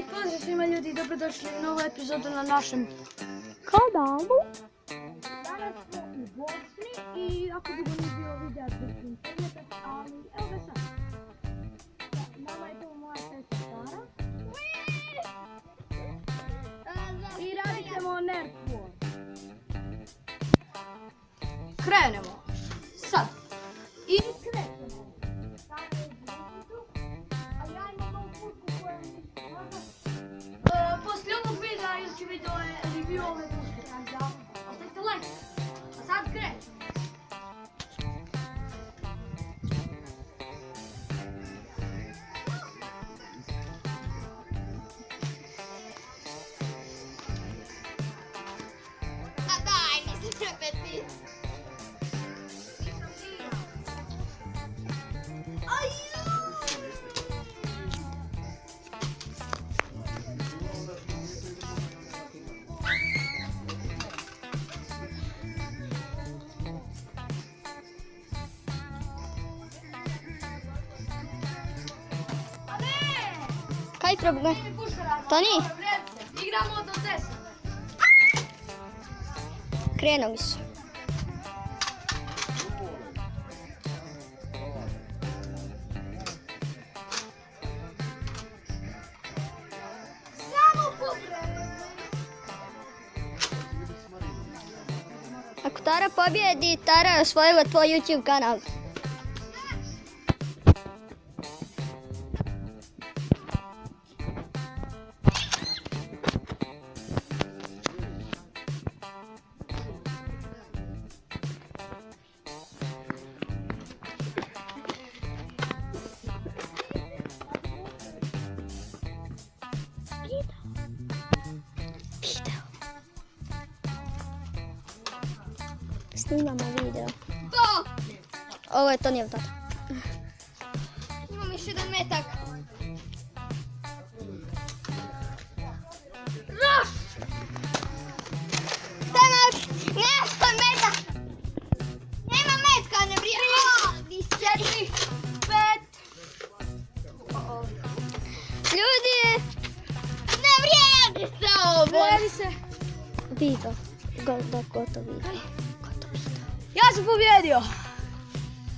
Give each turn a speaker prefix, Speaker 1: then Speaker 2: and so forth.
Speaker 1: I pozdrav svima ljudi, dobrodošli u novu epizodu na našem kanalu. Danas smo u Bosni i ako dugo nije bilo videa zbog interneta, ali evo ga sad. Nama je to moja sestra Sara. I radit ćemo Nerf War. Krenemo. Sad. I krećemo. Poslije ovog videa idući video je review ove puške, tako da ostavite like. A sad krećemo.
Speaker 2: A daj, nisi prepeti.
Speaker 3: Kaj treba? Toni?
Speaker 1: Igramo do 10.
Speaker 3: Krenuli su.
Speaker 2: Samo pogledaj.
Speaker 3: Ako Tara pobjedi, Tara je osvojila tvoj YouTube kanal. Snimamo video.
Speaker 2: To!
Speaker 3: Ovo je Tonijev tata.
Speaker 2: Imam još jedan metak. Roš! Temak! Nešto metak! Nema metka, ne vrijedi! 4, 5...
Speaker 3: Ljudi!
Speaker 2: Ne vrijedi se ovo!
Speaker 1: Vrijedi se.
Speaker 3: Video. Gotov video.
Speaker 1: Ja sam pobjedio.